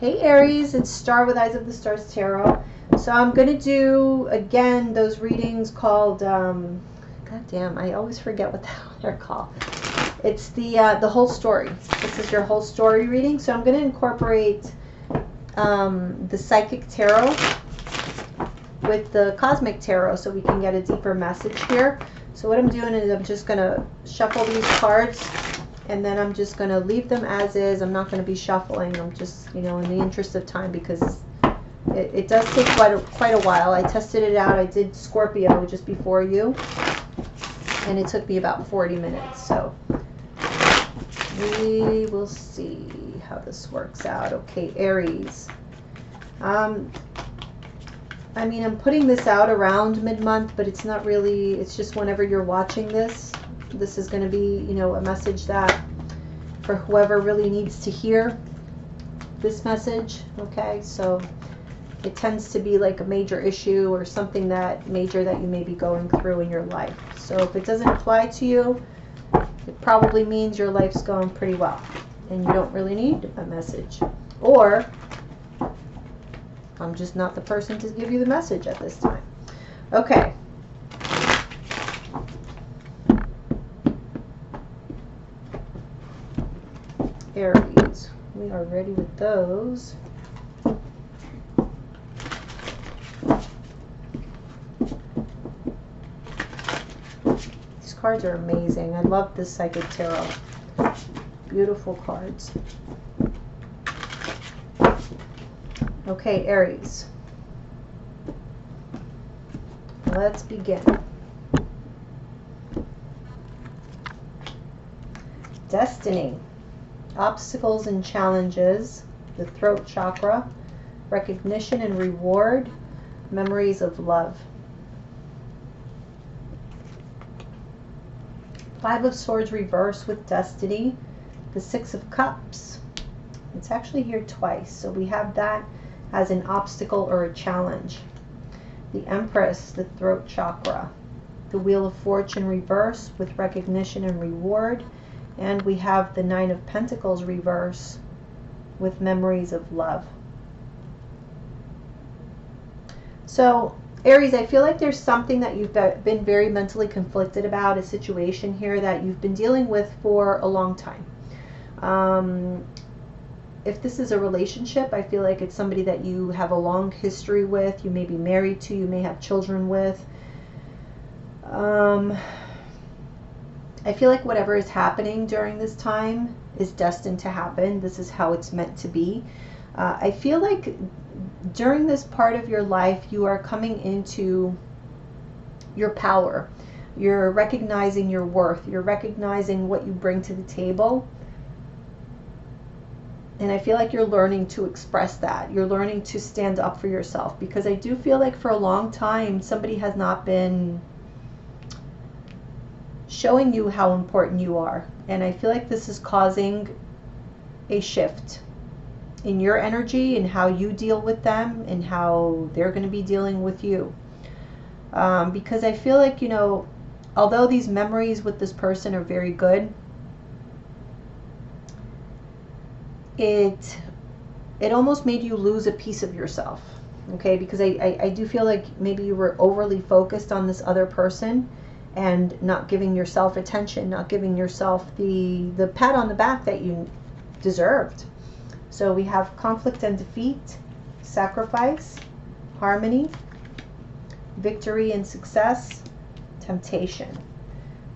Hey Aries, it's Star with Eyes of the Stars Tarot. So I'm going to do, again, those readings called, God damn, I always forget what the hell they're called. It's the whole story. This is your whole story reading. So I'm going to incorporate the Psychic Tarot with the Cosmic Tarot so we can get a deeper message here. So what I'm doing is I'm just going to shuffle these cards, and then I'm just going to leave them as is. I'm not going to be shuffling. I'm just, in the interest of time, because it does take quite a while. I tested it out. I did Scorpio just before you, and it took me about 40 minutes. So we will see how this works out. Okay, Aries. I mean, I'm putting this out around mid-month, but it's not really, it's just whenever you're watching this. This is going to be, a message that for whoever really needs to hear this message, okay? So it tends to be like a major issue or something major that you may be going through in your life. So if it doesn't apply to you, it probably means your life's going pretty well and you don't really need a message. Or I'm just not the person to give you the message at this time. Okay. Aries, we are ready with those. These cards are amazing. I love this Psychic Tarot. Beautiful cards. Okay, Aries. Let's begin. Destiny. Obstacles and challenges, the throat chakra, recognition and reward, memories of love. Five of Swords reverse with destiny, the Six of Cups. It's actually here twice, so we have that as an obstacle or a challenge. The Empress, the throat chakra, the Wheel of Fortune reverse with recognition and reward. And we have the Nine of Pentacles reverse with memories of love. So, Aries, I feel like there's something that you've been very mentally conflicted about, a situation here that you've been dealing with for a long time. If this is a relationship, I feel like it's somebody that you have a long history with, you may be married to, you may have children with. I feel like whatever is happening during this time is destined to happen. This is how it's meant to be. I feel like during this part of your life, you are coming into your power. You're recognizing your worth. You're recognizing what you bring to the table. And I feel like you're learning to express that. You're learning to stand up for yourself, because I do feel like for a long time, somebody has not been showing you how important you are. And I feel like this is causing a shift in your energy and how you deal with them and how they're going to be dealing with you. Because I feel like, although these memories with this person are very good, it almost made you lose a piece of yourself. Okay, because I do feel like maybe you were overly focused on this other person and not giving yourself attention, not giving yourself the pat on the back that you deserved. So we have conflict and defeat, sacrifice, harmony, victory and success, temptation.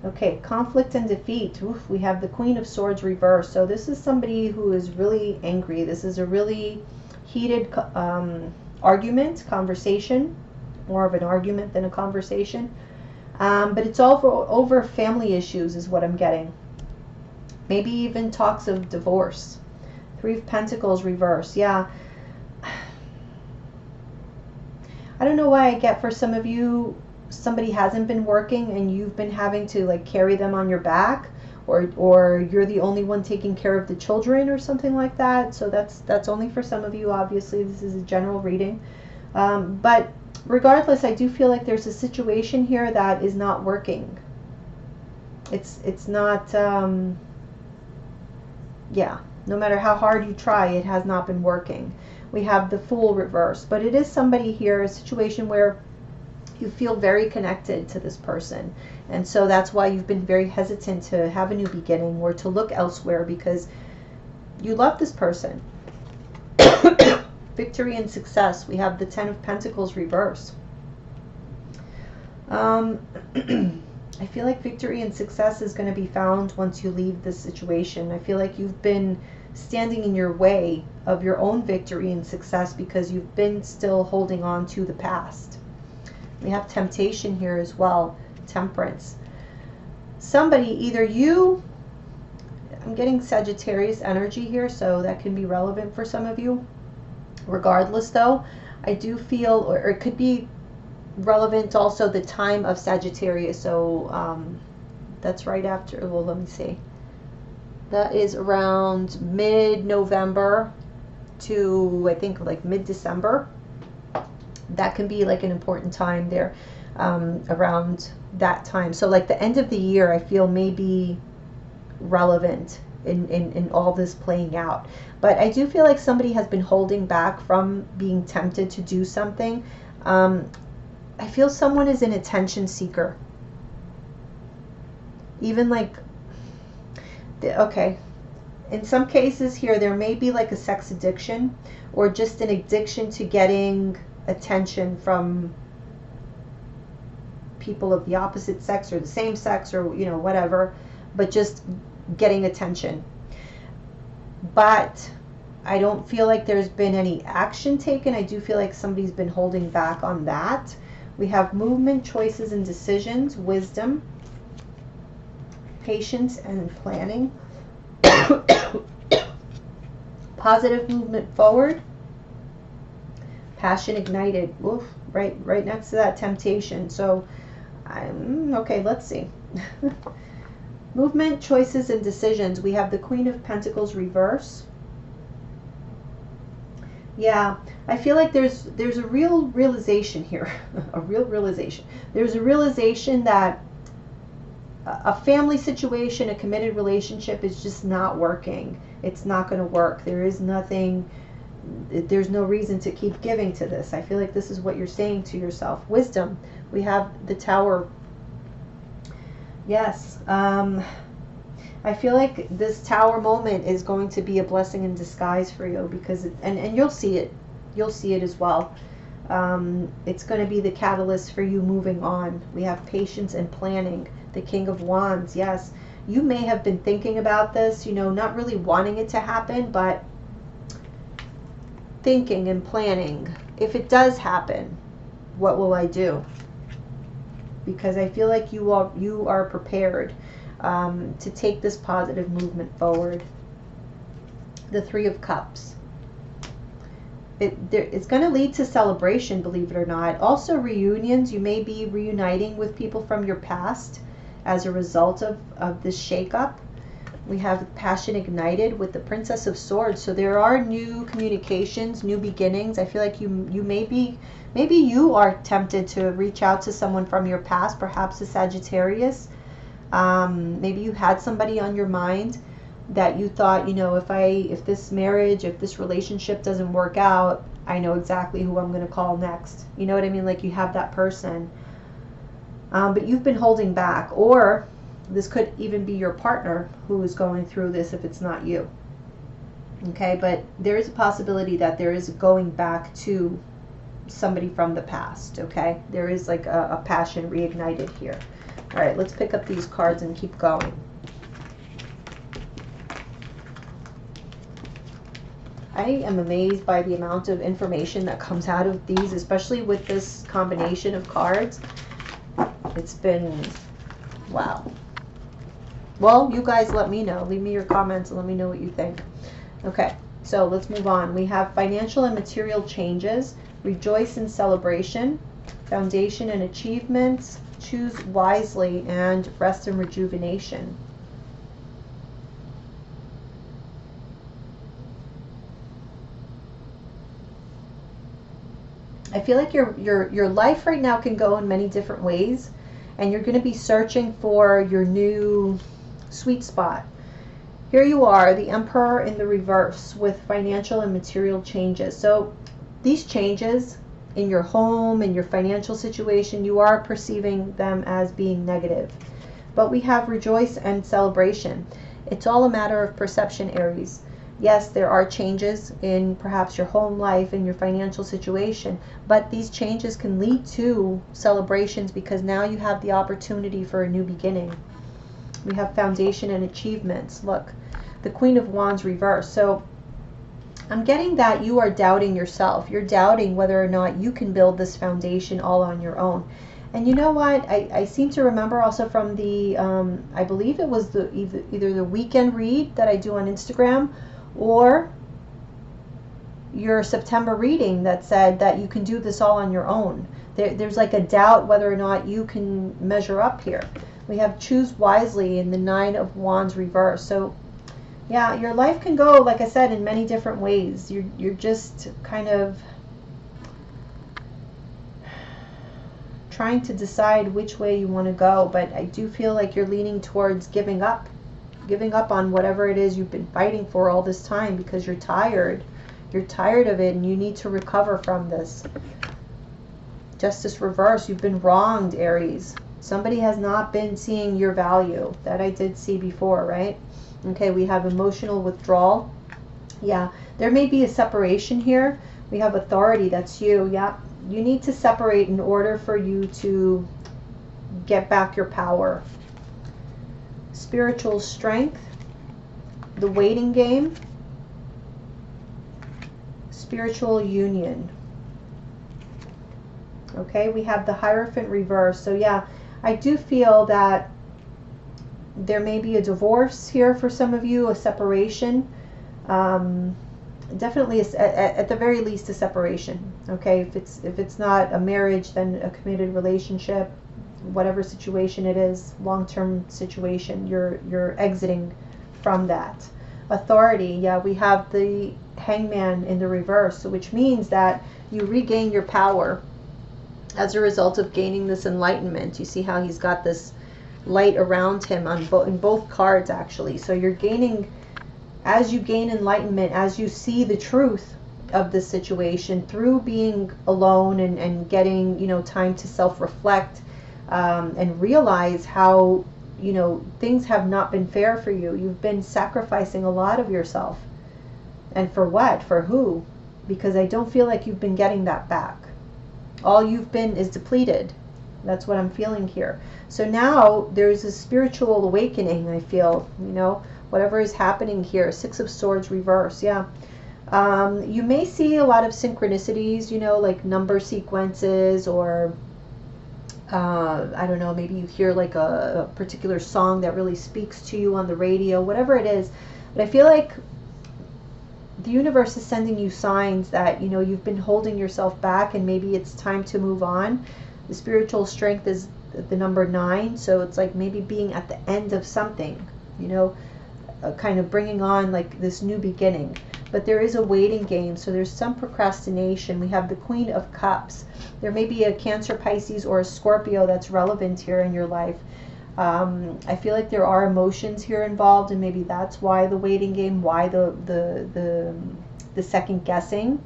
Okay, conflict and defeat. Oof, we have the Queen of Swords reversed. So this is somebody who is really angry. This is a really heated argument, conversation, more of an argument than a conversation. But it's all over family issues is what I'm getting. Maybe even talks of divorce. Three of Pentacles reverse. Yeah. I don't know why I get for some of you, somebody hasn't been working and you've been having to like carry them on your back, or you're the only one taking care of the children or something like that. So that's only for some of you. Obviously, this is a general reading. But regardless, I do feel like there's a situation here that is not working. It's not, yeah. No matter how hard you try, it has not been working. We have the Fool reverse, but it is somebody here, a situation where you feel very connected to this person. And so that's why you've been very hesitant to have a new beginning or to look elsewhere, because you love this person. Victory and success. We have the Ten of Pentacles reverse. I feel like victory and success is going to be found once you leave this situation. I feel like you've been standing in your way of your own victory and success because you've been still holding on to the past. We have temptation here as well, temperance. Somebody, either you, I'm getting Sagittarius energy here, so that can be relevant for some of you. Regardless though, I do feel, or it could be relevant also the time of Sagittarius. So that's right after, well, let me see. That is around mid-November to, I think, like mid-December. That can be like an important time there, around that time. So like the end of the year, I feel may be relevant in all this playing out. But I do feel like somebody has been holding back from being tempted to do something. I feel someone is an attention seeker. Even like, okay, in some cases here, there may be like a sex addiction or just an addiction to getting attention from people of the opposite sex or the same sex, or, you know, whatever, but just getting attention. But I don't feel like there's been any action taken. I do feel like somebody's been holding back on that. We have movement, choices, and decisions, wisdom, patience, and planning. Positive movement forward, passion ignited. Oof, right next to that, temptation. So okay, let's see. Movement, choices, and decisions. We have the Queen of Pentacles reverse. Yeah, I feel like there's a real realization here. A real realization. There's a realization that a family situation, a committed relationship is just not working. It's not going to work. There is nothing, there's no reason to keep giving to this. I feel like this is what you're saying to yourself. Wisdom. We have the Tower. Yes. I feel like this Tower moment is going to be a blessing in disguise for you, because and you'll see it. You'll see it as well. It's going to be the catalyst for you moving on. We have patience and planning. The King of Wands. Yes, you may have been thinking about this, you know, not really wanting it to happen, but thinking and planning. If it does happen, what will I do? Because I feel like you are prepared to take this positive movement forward. The Three of Cups. It's going to lead to celebration, believe it or not. Also reunions. You may be reuniting with people from your past as a result of this shakeup. We have passion ignited with the Princess of Swords. So there are new communications, new beginnings. I feel like maybe you are tempted to reach out to someone from your past, perhaps a Sagittarius. Maybe you had somebody on your mind that you thought, you know, if this marriage, if this relationship doesn't work out, I know exactly who I'm going to call next. You know what I mean? Like you have that person. But you've been holding back, or this could even be your partner who is going through this if it's not you. Okay, but there is a possibility that there is going back to somebody from the past. Okay, there is like a passion reignited here. All right, let's pick up these cards and keep going. I am amazed by the amount of information that comes out of these, especially with this combination of cards. It's been, wow. Well, you guys let me know. Leave me your comments and let me know what you think. Okay, so let's move on. We have financial and material changes, rejoice in celebration, foundation and achievements, choose wisely, and rest and rejuvenation. I feel like your life right now can go in many different ways, and you're going to be searching for your new sweet spot. here you are, the Emperor in the reverse with financial and material changes. So these changes in your home, in your financial situation, you are perceiving them as being negative. But we have rejoice and celebration. It's all a matter of perception, Aries. Yes, there are changes in perhaps your home life and your financial situation, but these changes can lead to celebrations because now you have the opportunity for a new beginning. We have foundation and achievements. Look, the Queen of Wands reversed. So I'm getting that you are doubting yourself. You're doubting whether or not you can build this foundation all on your own. And you know what? I seem to remember also from the, I believe it was the either the weekend read that I do on Instagram or your September reading that said that you can do this all on your own. There's like a doubt whether or not you can measure up here. We have choose wisely in the Nine of Wands reverse. So yeah, your life can go, like I said, in many different ways. You're just kind of trying to decide which way you want to go, but I do feel like you're leaning towards giving up on whatever it is you've been fighting for all this time because you're tired of it and you need to recover from this. Justice reverse, you've been wronged, Aries. Somebody has not been seeing your value. That I did see before, right? Okay, we have emotional withdrawal. Yeah, there may be a separation here. We have authority, that's you. Yeah, you need to separate in order for you to get back your power. Spiritual strength, the waiting game, spiritual union. Okay, we have the Hierophant reverse. So yeah, I do feel that there may be a divorce here for some of you, a separation. Definitely at the very least a separation. Okay, if it's not a marriage, then a committed relationship, whatever situation it is, long-term situation, you're exiting from that. Authority, yeah, we have the Hangman in the reverse, which means that you regain your power as a result of gaining this enlightenment. You see how he's got this light around him on in both cards actually. So you're gaining, as you gain enlightenment, as you see the truth of this situation through being alone and getting, you know, time to self-reflect and realize how, you know, things have not been fair for you. You've been sacrificing a lot of yourself. And for what? For who? Because I don't feel like you've been getting that back. All you've been is depleted. That's what I'm feeling here. So now there's a spiritual awakening, I feel, you know, whatever is happening here. Six of Swords reverse, yeah. You may see a lot of synchronicities, you know, like number sequences, or I don't know, maybe you hear like a particular song that really speaks to you on the radio, whatever it is. But I feel like the universe is sending you signs that, you know, you've been holding yourself back and maybe it's time to move on. The spiritual strength is the number 9, so it's like maybe being at the end of something, you know, kind of bringing on like this new beginning. But there is a waiting game, so there's some procrastination. We have the Queen of Cups. There may be a Cancer, Pisces, or a Scorpio that's relevant here in your life. I feel like there are emotions here involved, and maybe that's why the waiting game, why the second guessing.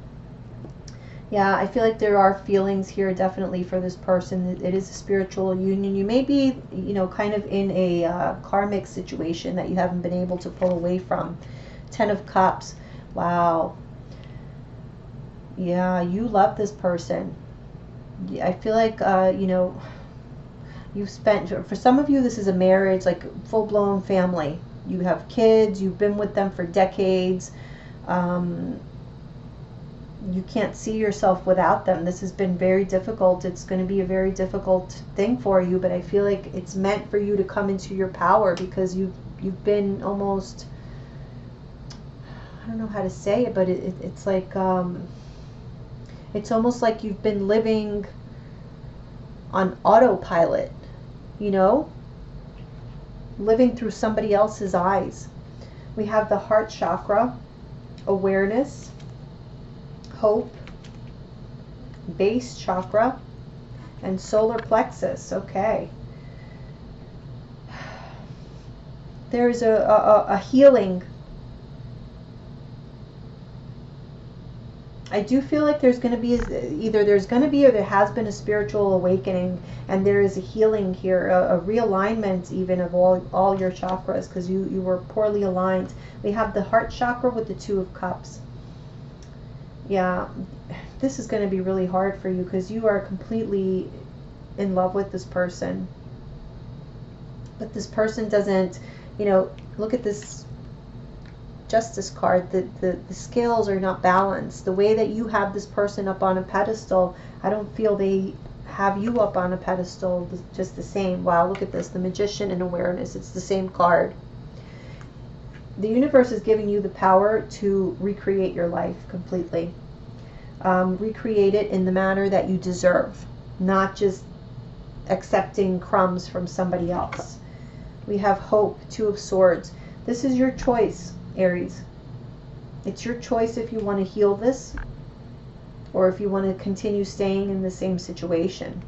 Yeah, I feel like there are feelings here definitely for this person. It is a spiritual union. You may be, you know, kind of in a karmic situation that you haven't been able to pull away from. 10 of Cups. Wow. Yeah, you love this person. I feel like, you know, you've spent, for some of you, this is a marriage, like full-blown family. You have kids, you've been with them for decades. You can't see yourself without them. This has been very difficult. It's going to be a very difficult thing for you, but I feel like it's meant for you to come into your power, because you've been almost, I don't know how to say it, but it's like, it's almost like you've been living on autopilot, you know, living through somebody else's eyes. We have the heart chakra, awareness, hope, base chakra, and solar plexus. Okay. There's a healing. I do feel like there's going to be, either there's going to be or there has been a spiritual awakening, and there is a healing here, a realignment even of all your chakras, because you were poorly aligned. We have the heart chakra with the Two of Cups. Yeah, this is going to be really hard for you because you are completely in love with this person. But this person doesn't, you know, look at this Justice card. The scales are not balanced. The way that you have this person up on a pedestal, I don't feel they have you up on a pedestal just the same. Wow, look at this. The Magician and Awareness. It's the same card. The universe is giving you the power to recreate your life completely. Recreate it in the manner that you deserve, not just accepting crumbs from somebody else. We have Hope, Two of Swords. This is your choice, Aries. It's your choice if you want to heal this or if you want to continue staying in the same situation.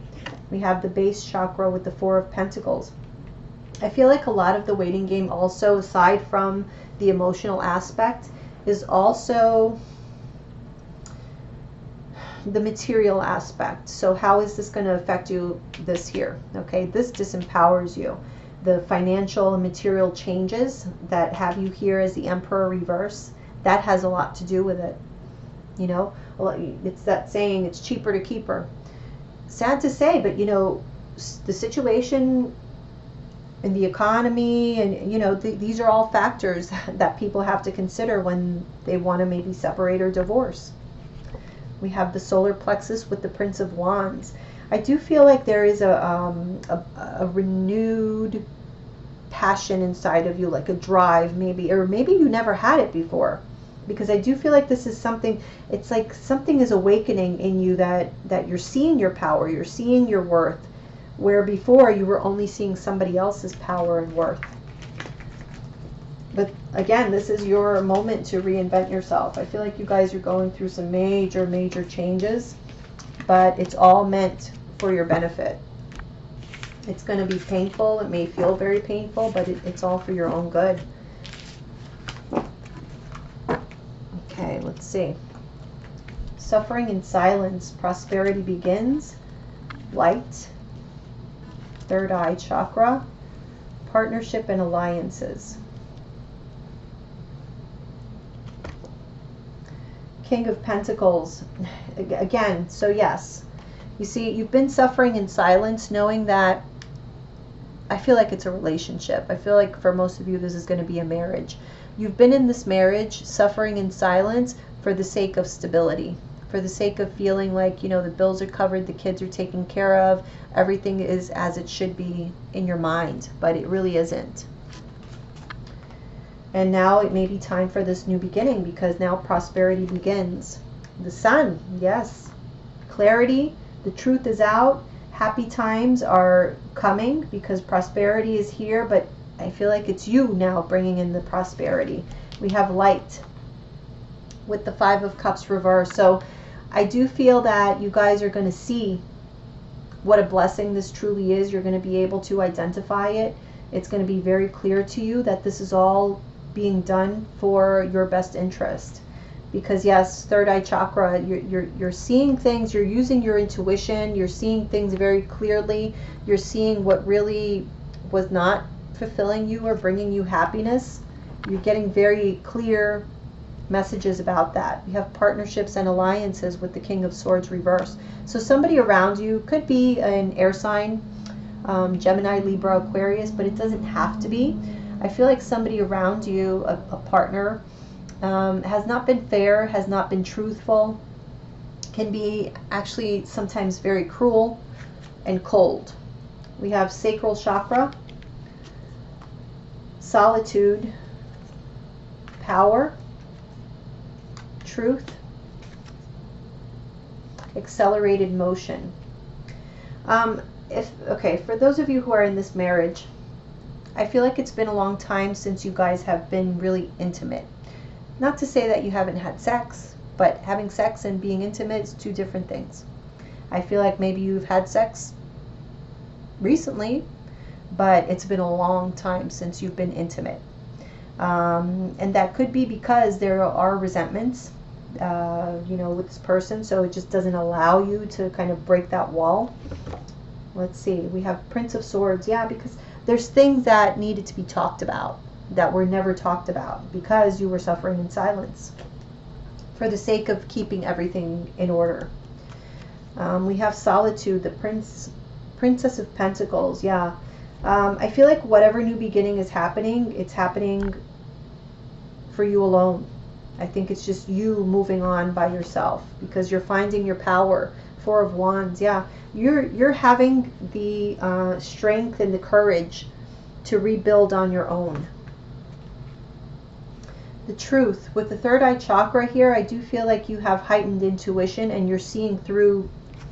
We have the base chakra with the Four of Pentacles. I feel like a lot of the waiting game also, aside from the emotional aspect, is also the material aspect. So how is this going to affect you this year? Okay, this disempowers you. The financial and material changes that have you here as the Emperor reverse, that has a lot to do with it. You know, it's that saying, it's cheaper to keep her. Sad to say, but you know, the situation in the economy, and you know, these are all factors that people have to consider when they want to maybe separate or divorce. We have the solar plexus with the Prince of Wands. I do feel like there is a renewed passion inside of you, like a drive maybe, or maybe you never had it before, because I do feel like this is something, it's like something is awakening in you, that you're seeing your power, you're seeing your worth, where before you were only seeing somebody else's power and worth. But again, this is your moment to reinvent yourself. I feel like you guys are going through some major changes, but it's all meant for your benefit. It's going to be painful. It may feel very painful, but it's all for your own good. Okay, let's see. Suffering in silence. Prosperity begins. Light. Third eye chakra. Partnership and alliances. King of Pentacles. Again, so yes. You see, you've been suffering in silence, knowing that, I feel like it's a relationship. I feel like for most of you, this is going to be a marriage. You've been in this marriage suffering in silence for the sake of stability, for the sake of feeling like, you know, the bills are covered, the kids are taken care of, everything is as it should be in your mind, but it really isn't. And now it may be time for this new beginning, because now prosperity begins. The Sun, yes. Clarity, the truth is out. Happy times are coming because prosperity is here, but I feel like it's you now bringing in the prosperity. We have Light with the Five of Cups reverse. So I do feel that you guys are going to see what a blessing this truly is. You're going to be able to identify it. It's going to be very clear to you that this is all being done for your best interest. Because yes, third eye chakra, you're seeing things, you're using your intuition, you're seeing things very clearly, you're seeing what really was not fulfilling you or bringing you happiness. You're getting very clear messages about that. You have partnerships and alliances with the King of Swords reverse. So somebody around you could be an air sign, Gemini, Libra, Aquarius, but it doesn't have to be. I feel like somebody around you, a partner, has not been fair, has not been truthful, can be actually sometimes very cruel and cold. We have sacral chakra, solitude, power, truth, accelerated motion. Okay, for those of you who are in this marriage, I feel like it's been a long time since you guys have been really intimate. Not to say that you haven't had sex, but having sex and being intimate is two different things. I feel like maybe you've had sex recently, but it's been a long time since you've been intimate. And that could be because there are resentments, with this person, so it just doesn't allow you to kind of break that wall. Let's see, we have Prince of Swords. Yeah, because there's things that needed to be talked about that were never talked about because you were suffering in silence for the sake of keeping everything in order. We have Solitude, the Princess of Pentacles. Yeah. I feel like whatever new beginning is happening, it's happening for you alone. I think it's just you moving on by yourself because you're finding your power. Four of Wands. Yeah. You're having the strength and the courage to rebuild on your own. The Truth. With the third eye chakra here, I do feel like you have heightened intuition and you're seeing through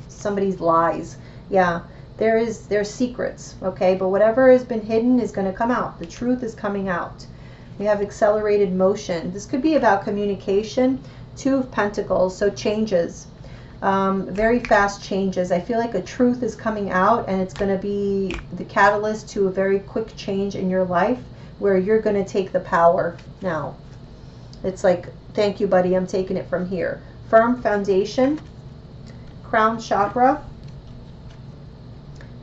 somebody's lies. Yeah. There's secrets, okay? But whatever has been hidden is going to come out. The truth is coming out. We have Accelerated Motion. This could be about communication. Two of Pentacles, so changes. Very fast changes. I feel like a truth is coming out and it's going to be the catalyst to a very quick change in your life where you're going to take the power now. It's like, thank you, buddy, I'm taking it from here. Firm foundation, crown chakra,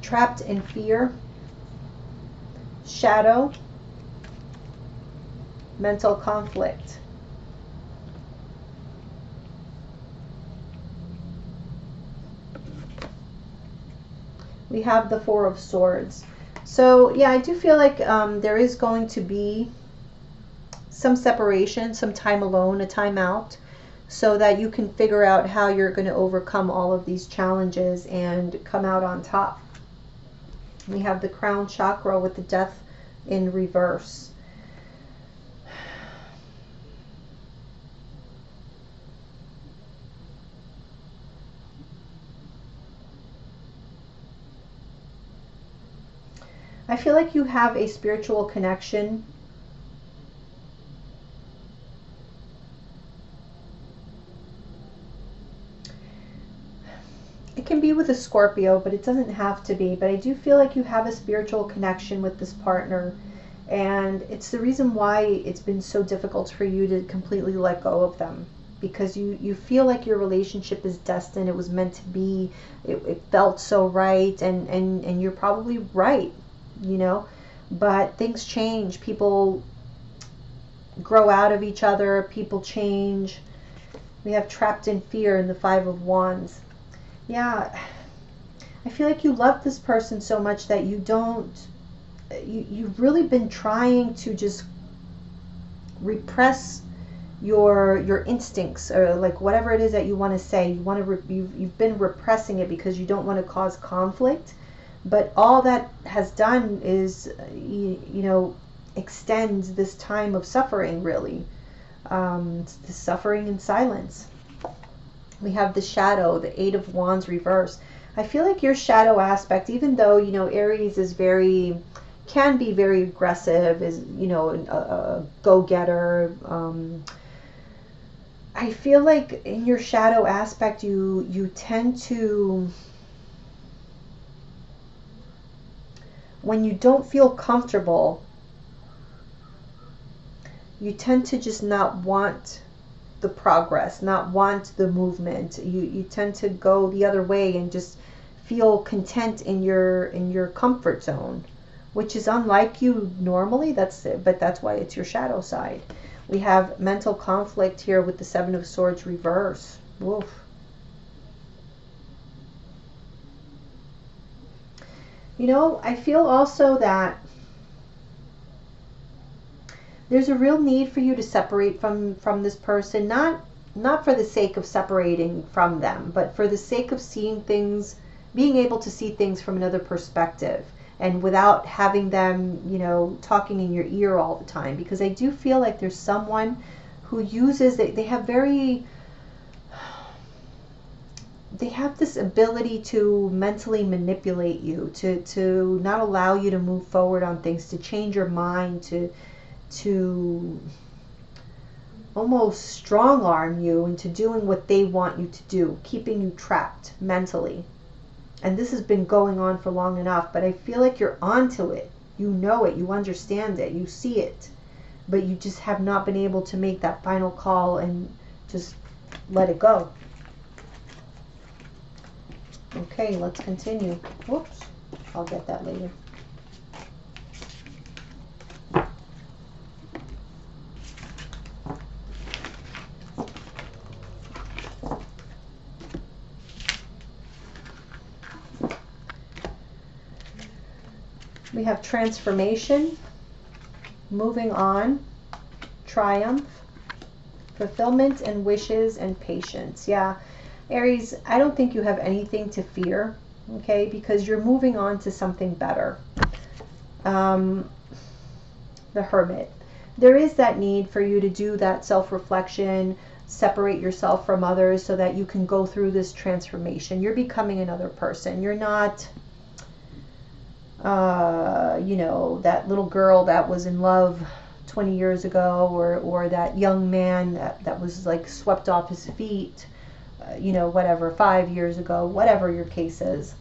trapped in fear, shadow, mental conflict. We have the Four of Swords. So yeah, I do feel like there is going to be some separation, some time alone, a time out, so that you can figure out how you're going to overcome all of these challenges and come out on top. We have the crown chakra with the Death in reverse. I feel like you have a spiritual connection. It can be with a Scorpio, but it doesn't have to be. But I do feel like you have a spiritual connection with this partner. And it's the reason why it's been so difficult for you to completely let go of them. Because you feel like your relationship is destined. It was meant to be. It felt so right. And you're probably right, But things change. People grow out of each other. People change. We have trapped in fear in the Five of Wands. Yeah, I feel like you love this person so much that you've really been trying to just repress your instincts, or like whatever it is that you want to say. You've been repressing it because you don't want to cause conflict, but all that has done is extends this time of suffering, really. The suffering in silence. We have the shadow, the Eight of Wands reverse. I feel like your shadow aspect, even though, Aries is can be very aggressive, is, a go-getter. I feel like in your shadow aspect, you tend to, when you don't feel comfortable, you tend to just not want the progress, not want the movement. You tend to go the other way and just feel content in your comfort zone, which is unlike you normally. But that's why it's your shadow side. We have mental conflict here with the Seven of Swords reverse. Woof. I feel also that there's a real need for you to separate from this person, not for the sake of separating from them, but for the sake of seeing things, being able to see things from another perspective, and without having them, talking in your ear all the time. Because I do feel like there's someone who uses, they have this ability to mentally manipulate you, to not allow you to move forward on things, to change your mind, to almost strong-arm you into doing what they want you to do, keeping you trapped mentally. And this has been going on for long enough, but I feel like you're onto it. You know it, you understand it, you see it, but you just have not been able to make that final call and just let it go. Okay, let's continue. Whoops, I'll get that later. We have transformation, moving on, triumph, fulfillment and wishes, and patience. Yeah, Aries, I don't think you have anything to fear, okay, because you're moving on to something better. The Hermit. There is that need for you to do that self-reflection, separate yourself from others so that you can go through this transformation. You're becoming another person. You're not, you know, that little girl that was in love 20 years ago, or that young man that was like swept off his feet, you know, whatever, 5 years ago, whatever your case is.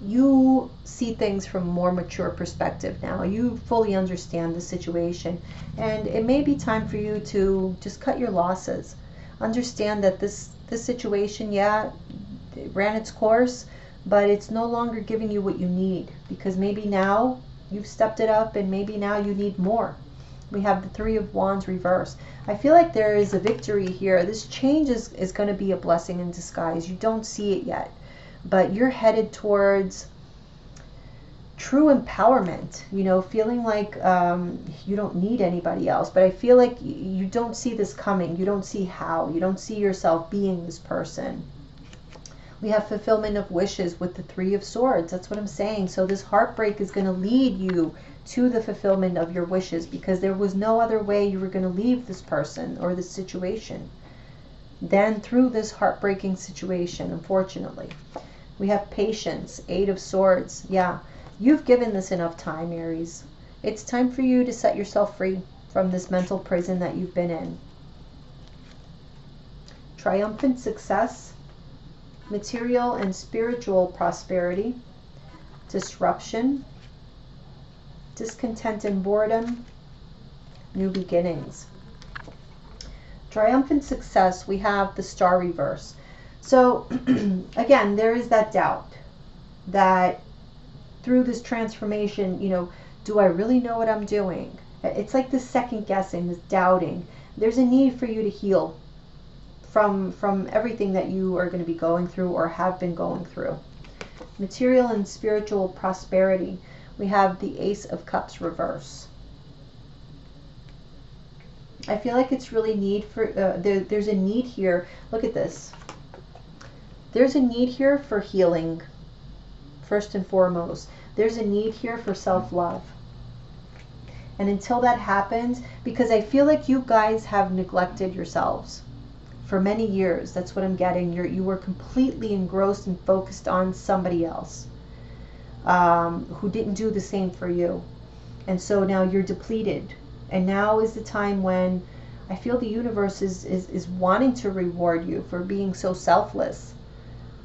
You see things from a more mature perspective now. You fully understand the situation, and it may be time for you to just cut your losses. Understand that this situation, yeah, it ran its course, but it's no longer giving you what you need, because maybe now you've stepped it up and maybe now you need more. We have the Three of Wands reversed. I feel like there is a victory here. This change is going to be a blessing in disguise. You don't see it yet, but you're headed towards true empowerment, you know, feeling like you don't need anybody else. But I feel like you don't see this coming. You don't see how. You don't see yourself being this person. We have fulfillment of wishes with the Three of Swords. That's what I'm saying. So this heartbreak is going to lead you to the fulfillment of your wishes, because there was no other way you were going to leave this person or this situation than through this heartbreaking situation, unfortunately. We have patience, Eight of Swords. Yeah, you've given this enough time, Aries. It's time for you to set yourself free from this mental prison that you've been in. Triumphant success, material and spiritual prosperity, disruption, discontent and boredom, new beginnings. Triumphant success, we have the Star reverse. So again, there is that doubt that through this transformation, you know, do I really know what I'm doing? It's like this second guessing, this doubting. There's a need for you to heal from everything that you are going to be going through or have been going through. Material and spiritual prosperity. We have the Ace of Cups reverse. I feel like it's really need for, there's a need here. Look at this. There's a need here for healing, first and foremost. There's a need here for self-love. And until that happens, because I feel like you guys have neglected yourselves for many years. That's what I'm getting. You were completely engrossed and focused on somebody else who didn't do the same for you. And so now you're depleted. And now is the time when I feel the universe is wanting to reward you for being so selfless.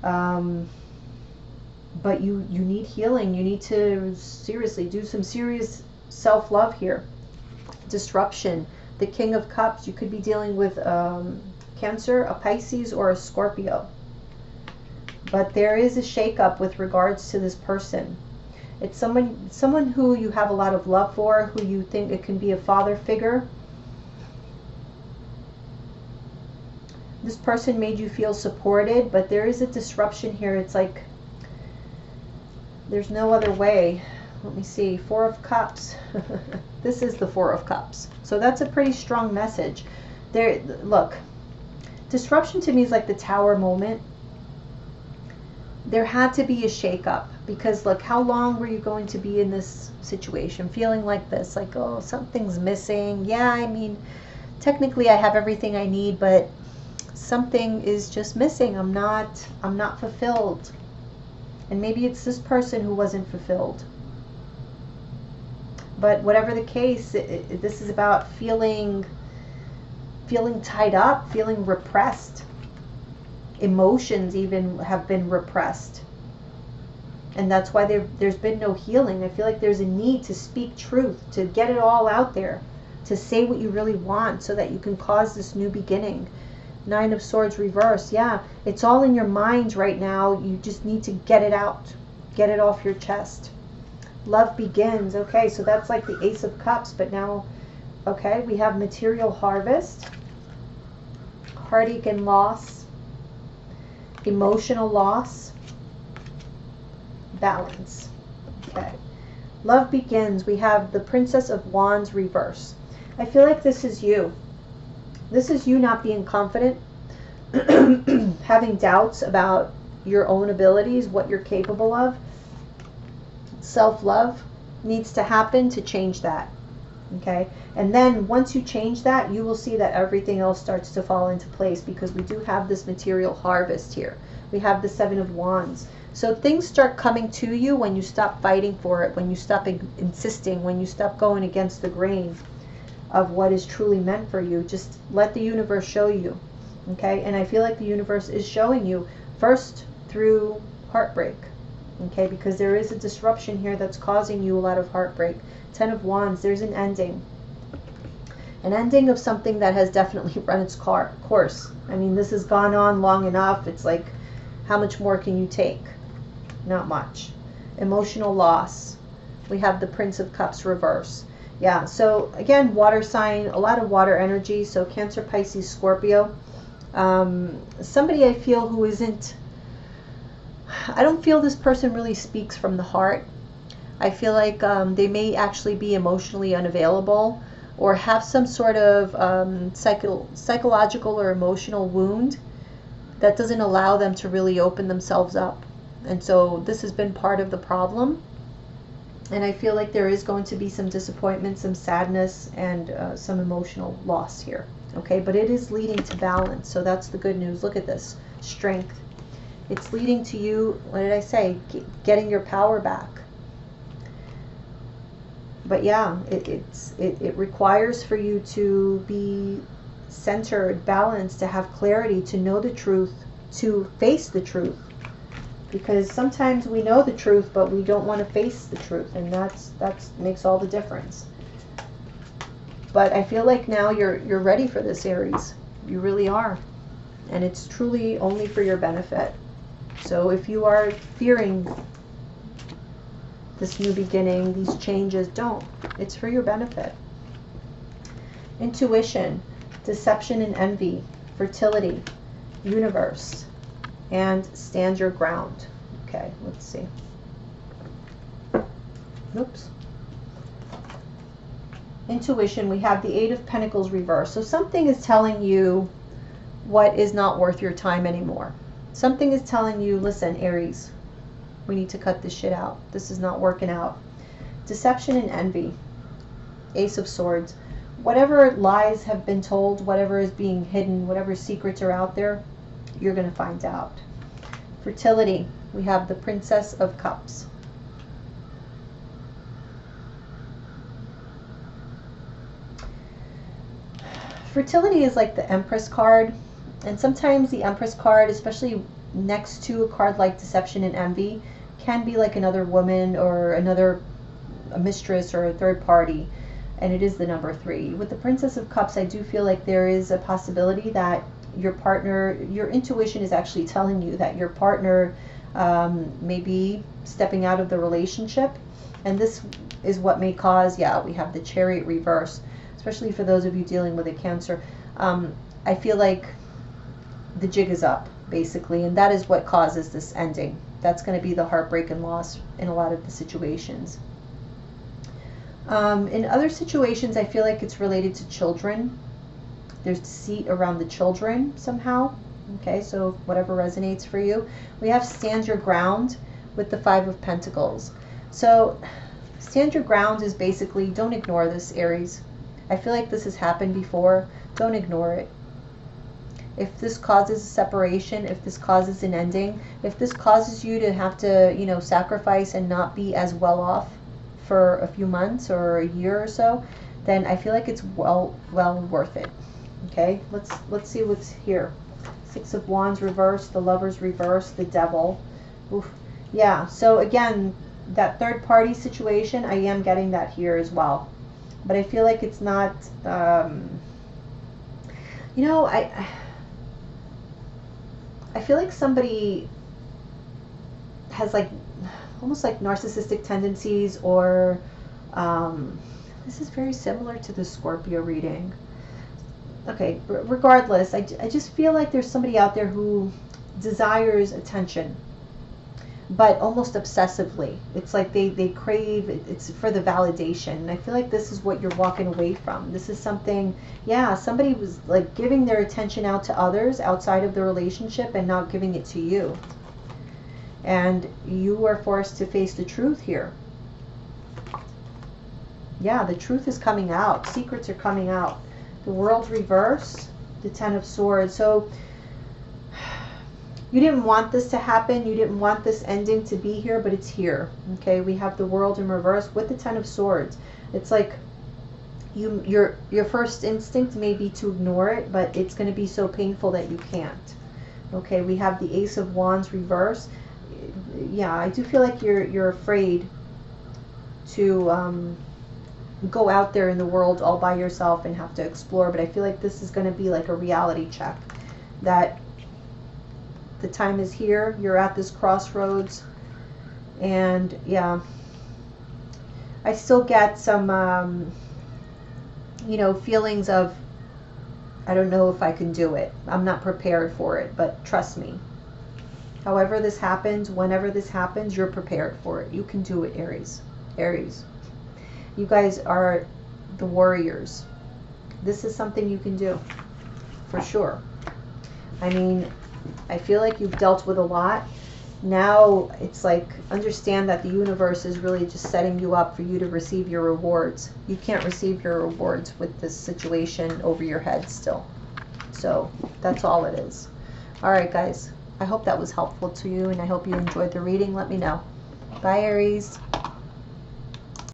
But you need healing. You need to seriously do some serious self-love here. Disruption. The King of Cups. You could be dealing with Cancer, a Pisces, or a Scorpio. But there is a shakeup with regards to this person. It's someone who you have a lot of love for, who you think it can be a father figure. This person made you feel supported, but there is a disruption here. It's like there's no other way. Let me see. Four of Cups. This is the Four of Cups. So that's a pretty strong message. There, look, disruption to me is like the Tower moment. There had to be a shakeup, because look, how long were you going to be in this situation, feeling like this, like, oh, something's missing? Yeah, I mean, technically I have everything I need, but something is just missing. I'm not fulfilled. And maybe it's this person who wasn't fulfilled. But whatever the case, this is about feeling tied up, feeling repressed. Emotions even have been repressed. And that's why there's been no healing. I feel like there's a need to speak truth, to get it all out there, to say what you really want so that you can cause this new beginning. Nine of Swords reverse. Yeah, it's all in your mind right now. You just need to get it out. Get it off your chest. Love begins. Okay, so that's like the Ace of Cups. But now, okay, we have material harvest, heartache and loss, emotional loss, balance. Okay. Love begins. We have the Princess of Wands reverse. I feel like this is you. This is you not being confident, having doubts about your own abilities, what you're capable of. Self-love needs to happen to change that. Okay? And then once you change that, you will see that everything else starts to fall into place, because we do have this material harvest here. We have the Seven of Wands. So things start coming to you when you stop fighting for it, when you stop insisting, when you stop going against the grain of what is truly meant for you. Just let the universe show you. Okay? And I feel like the universe is showing you first through heartbreak. Okay? Because there is a disruption here that's causing you a lot of heartbreak. Ten of Wands, there's an ending. An ending of something that has definitely run its course. I mean, this has gone on long enough. It's like, how much more can you take? Not much. Emotional loss. We have the Prince of Cups reverse. Yeah, so again, water sign, a lot of water energy. So Cancer, Pisces, Scorpio. Somebody I feel who isn't, I don't feel this person really speaks from the heart. I feel like they may actually be emotionally unavailable, or have some sort of psychological or emotional wound that doesn't allow them to really open themselves up. And so this has been part of the problem. And I feel like there is going to be some disappointment, some sadness, and some emotional loss here. Okay, but it is leading to balance. So that's the good news. Look at this. Strength. It's leading to you, what did I say? Getting your power back. But yeah, it requires for you to be centered, balanced, to have clarity, to know the truth, to face the truth. Because sometimes we know the truth, but we don't want to face the truth, and that makes all the difference. But I feel like now you're ready for this, Aries. You really are. And it's truly only for your benefit. So if you are fearing this new beginning, these changes, don't. It's for your benefit. Intuition, deception and envy, fertility, universe, and stand your ground. Okay, let's see. Oops. Intuition, we have the Eight of Pentacles reversed. So something is telling you what is not worth your time anymore. Something is telling you, listen, Aries, we need to cut this shit out. This is not working out. Deception and envy. Ace of Swords. Whatever lies have been told, whatever is being hidden, whatever secrets are out there, you're going to find out. Fertility. We have the Princess of Cups. Fertility is like the Empress card. And sometimes the Empress card, especially next to a card like Deception and Envy, can be like another woman or a mistress or a third party. And it is the number 3. With the Princess of Cups, I do feel like there is a possibility that your partner, your intuition is actually telling you that your partner may be stepping out of the relationship. And this is what may cause, yeah, we have the Chariot reverse, especially for those of you dealing with a Cancer. I feel like the jig is up, basically, and that is what causes this ending. That's going to be the heartbreak and loss in a lot of the situations. In other situations, I feel like it's related to children. There's deceit around the children somehow. Okay, so whatever resonates for you. We have stand your ground with the Five of Pentacles. So stand your ground is basically, don't ignore this, Aries. I feel like this has happened before. Don't ignore it. If this causes a separation, if this causes an ending, if this causes you to have to, you know, sacrifice and not be as well off for a few months or a year or so, then I feel like it's well worth it. Okay, let's see what's here. Six of Wands reversed, the Lovers reversed, the Devil. Oof. Yeah, so again, that third party situation, I am getting that here as well. But I feel like it's not, you know, I feel like somebody has like almost like narcissistic tendencies, or this is very similar to the Scorpio reading. Okay, regardless, I just feel like there's somebody out there who desires attention, but almost obsessively. It's like they crave, it's for the validation. And I feel like this is what you're walking away from. This is something, yeah, somebody was like giving their attention out to others outside of the relationship and not giving it to you. And you are forced to face the truth here. Yeah, the truth is coming out. Secrets are coming out. The World reverse, the Ten of Swords. So you didn't want this to happen. You didn't want this ending to be here, but it's here. Okay, we have the World in reverse with the Ten of Swords. It's like your first instinct may be to ignore it, but it's going to be so painful that you can't. Okay, we have the Ace of Wands reverse. Yeah, I do feel like you're afraid to go out there in the world all by yourself and have to explore, but I feel like this is going to be like a reality check, that the time is here, you're at this crossroads. And yeah, I still get some you know, feelings of, I don't know if I can do it, I'm not prepared for it. But trust me, however this happens, whenever this happens, you're prepared for it. You can do it, Aries. Aries, you guys are the warriors. This is something you can do for sure. I mean, I feel like you've dealt with a lot. Now it's like, understand that the universe is really just setting you up for you to receive your rewards. You can't receive your rewards with this situation over your head still. So that's all it is. All right, guys. I hope that was helpful to you, and I hope you enjoyed the reading. Let me know. Bye, Aries.